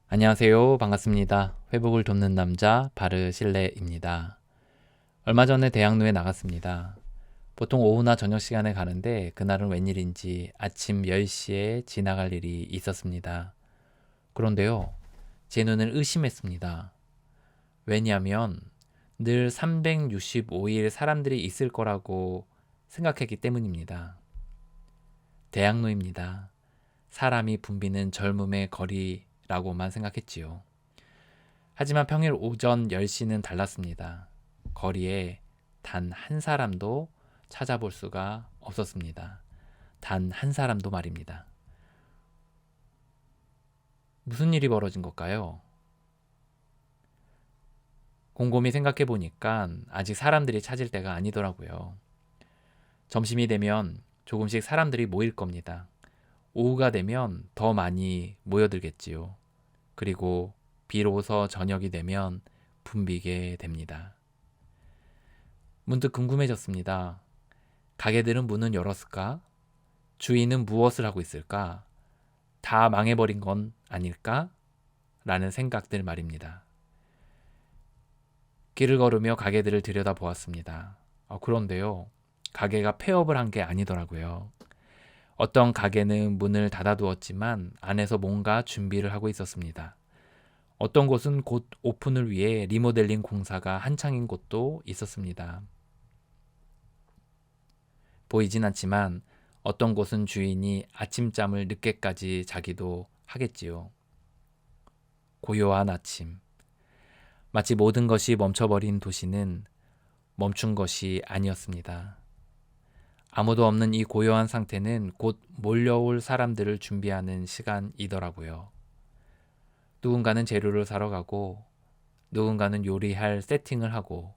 안녕하세요. 반갑습니다. 회복을 돕는 남자 바르실레입니다. 얼마 전에 대학로에 나갔습니다. 보통 오후나 저녁 시간에 가는데 그날은 웬일인지 아침 10시에 지나갈 일이 있었습니다. 그런데요, 제 눈을 의심했습니다. 왜냐하면 늘 365일 사람들이 있을 거라고 생각했기 때문입니다. 대학로입니다. 사람이 붐비는 젊음의 거리라고만 생각했지요. 하지만 평일 오전 10시는 달랐습니다. 거리에 단 한 사람도 찾아볼 수가 없었습니다. 단 한 사람도 말입니다. 무슨 일이 벌어진 걸까요? 곰곰이 생각해 보니까 아직 사람들이 찾을 때가 아니더라고요. 점심이 되면 조금씩 사람들이 모일 겁니다. 오후가 되면 더 많이 모여들겠지요. 그리고 비로소 저녁이 되면 붐비게 됩니다. 문득 궁금해졌습니다. 가게들은 문은 열었을까? 주인은 무엇을 하고 있을까? 다 망해버린 건 아닐까? 라는 생각들 말입니다. 길을 걸으며 가게들을 들여다보았습니다. 그런데요, 가게가 폐업을 한 게 아니더라고요. 어떤 가게는 문을 닫아두었지만 안에서 뭔가 준비를 하고 있었습니다. 어떤 곳은 곧 오픈을 위해 리모델링 공사가 한창인 곳도 있었습니다. 보이진 않지만 어떤 곳은 주인이 아침잠을 늦게까지 자기도 하겠지요. 고요한 아침. 마치 모든 것이 멈춰버린 도시는 멈춘 것이 아니었습니다. 아무도 없는 이 고요한 상태는 곧 몰려올 사람들을 준비하는 시간이더라고요. 누군가는 재료를 사러 가고, 누군가는 요리할 세팅을 하고,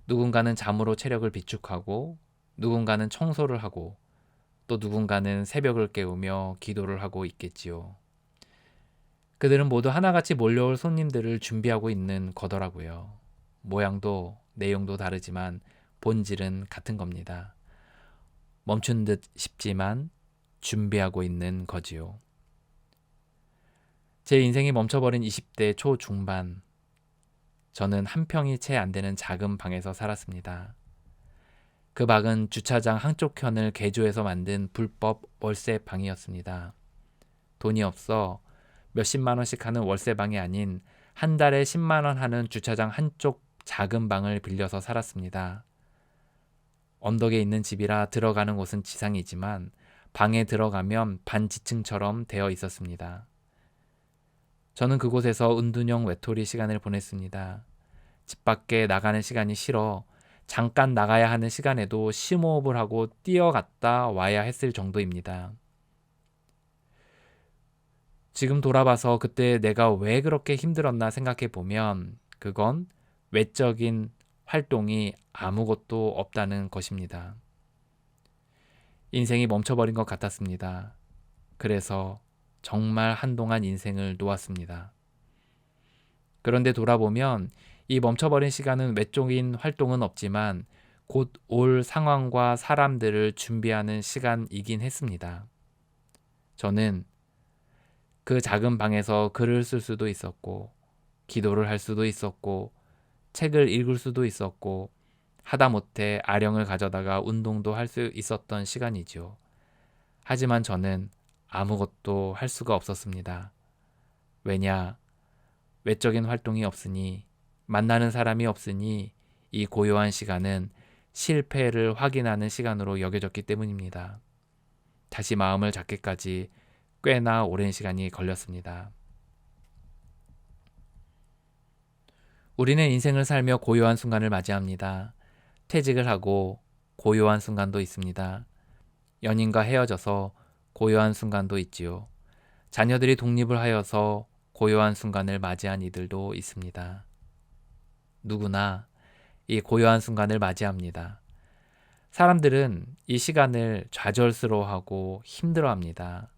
누군가는 잠으로 체력을 비축하고, 누군가는 청소를 하고, 또 누군가는 새벽을 깨우며 기도를 하고 있겠지요. 그들은 모두 하나같이 몰려올 손님들을 준비하고 있는 거더라고요. 모양도 내용도 다르지만 본질은 같은 겁니다. 멈춘 듯 싶지만 준비하고 있는 거지요. 제 인생이 멈춰버린 20대 초중반. 저는 한 평이 채 안 되는 작은 방에서 살았습니다. 그 방은 주차장 한쪽 편을 개조해서 만든 불법 월세 방이었습니다. 돈이 없어 몇십만 원씩 하는 월세방이 아닌 한 달에 10만 원 하는 주차장 한쪽 작은 방을 빌려서 살았습니다. 언덕에 있는 집이라 들어가는 곳은 지상이지만 방에 들어가면 반지층처럼 되어 있었습니다. 저는 그곳에서 은둔형 외톨이 시간을 보냈습니다. 집 밖에 나가는 시간이 싫어 잠깐 나가야 하는 시간에도 심호흡을 하고 뛰어갔다 와야 했을 정도입니다. 지금 돌아봐서 그때 내가 왜 그렇게 힘들었나 생각해 보면 그건 외적인 활동이 아무것도 없다는 것입니다. 인생이 멈춰버린 것 같았습니다. 그래서 정말 한동안 인생을 놓았습니다. 그런데 돌아보면 이 멈춰버린 시간은 외적인 활동은 없지만 곧 올 상황과 사람들을 준비하는 시간이긴 했습니다. 저는 그 작은 방에서 글을 쓸 수도 있었고, 기도를 할 수도 있었고, 책을 읽을 수도 있었고, 하다못해 아령을 가져다가 운동도 할 수 있었던 시간이죠. 하지만 저는 아무것도 할 수가 없었습니다. 왜냐? 외적인 활동이 없으니, 만나는 사람이 없으니 이 고요한 시간은 실패를 확인하는 시간으로 여겨졌기 때문입니다. 다시 마음을 잡기까지 꽤나 오랜 시간이 걸렸습니다. 우리는 인생을 살며 고요한 순간을 맞이합니다. 퇴직을 하고 고요한 순간도 있습니다. 연인과 헤어져서 고요한 순간도 있지요. 자녀들이 독립을 하여서 고요한 순간을 맞이한 이들도 있습니다. 누구나 이 고요한 순간을 맞이합니다. 사람들은 이 시간을 좌절스러워하고 힘들어합니다.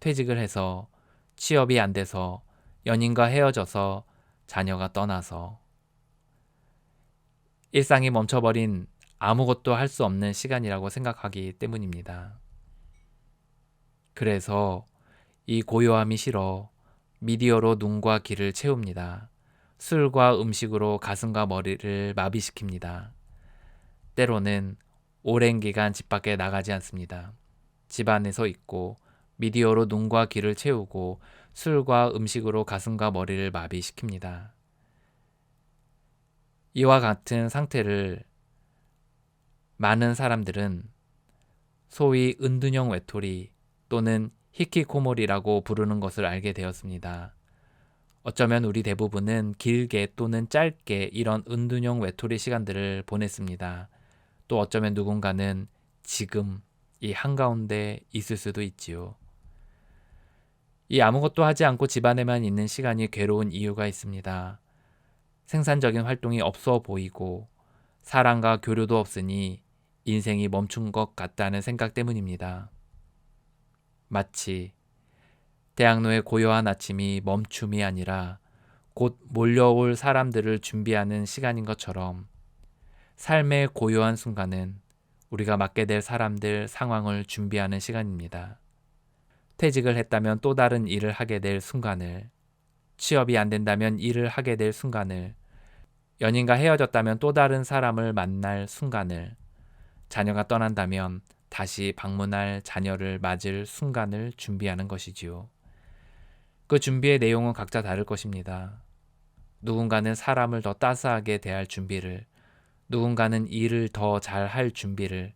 퇴직을 해서, 취업이 안 돼서, 연인과 헤어져서, 자녀가 떠나서. 일상이 멈춰버린 아무것도 할 수 없는 시간이라고 생각하기 때문입니다. 그래서 이 고요함이 싫어 미디어로 눈과 귀를 채웁니다. 술과 음식으로 가슴과 머리를 마비시킵니다. 때로는 오랜 기간 집 밖에 나가지 않습니다. 집 안에서 있고 미디어로 눈과 귀를 채우고 술과 음식으로 가슴과 머리를 마비시킵니다. 이와 같은 상태를 많은 사람들은 소위 은둔형 외톨이 또는 히키코모리라고 부르는 것을 알게 되었습니다. 어쩌면 우리 대부분은 길게 또는 짧게 이런 은둔형 외톨이 시간들을 보냈습니다. 또 어쩌면 누군가는 지금 이 한가운데 있을 수도 있지요. 이 아무것도 하지 않고 집안에만 있는 시간이 괴로운 이유가 있습니다. 생산적인 활동이 없어 보이고 사랑과 교류도 없으니 인생이 멈춘 것 같다는 생각 때문입니다. 마치 대학로의 고요한 아침이 멈춤이 아니라 곧 몰려올 사람들을 준비하는 시간인 것처럼 삶의 고요한 순간은 우리가 맞게 될 사람들, 상황을 준비하는 시간입니다. 퇴직을 했다면 또 다른 일을 하게 될 순간을, 취업이 안 된다면 일을 하게 될 순간을, 연인과 헤어졌다면 또 다른 사람을 만날 순간을, 자녀가 떠난다면 다시 방문할 자녀를 맞을 순간을 준비하는 것이지요. 그 준비의 내용은 각자 다를 것입니다. 누군가는 사람을 더 따스하게 대할 준비를, 누군가는 일을 더 잘할 준비를,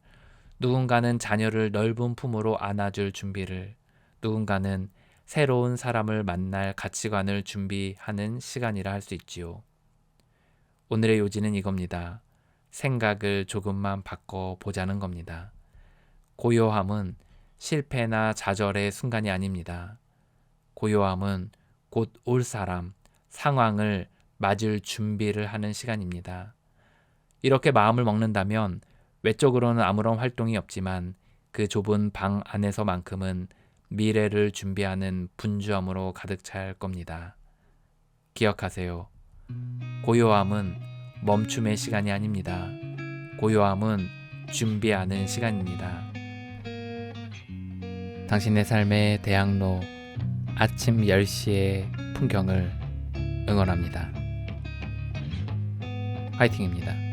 누군가는 자녀를 넓은 품으로 안아줄 준비를, 누군가는 새로운 사람을 만날 가치관을 준비하는 시간이라 할 수 있지요. 오늘의 요지는 이겁니다. 생각을 조금만 바꿔보자는 겁니다. 고요함은 실패나 좌절의 순간이 아닙니다. 고요함은 곧 올 사람, 상황을 맞을 준비를 하는 시간입니다. 이렇게 마음을 먹는다면 외적으로는 아무런 활동이 없지만 그 좁은 방 안에서만큼은 미래를 준비하는 분주함으로 가득 찰 겁니다. 기억하세요. 고요함은 멈춤의 시간이 아닙니다. 고요함은 준비하는 시간입니다. 당신의 삶의 대학로 아침 10시의 풍경을 응원합니다. 화이팅입니다.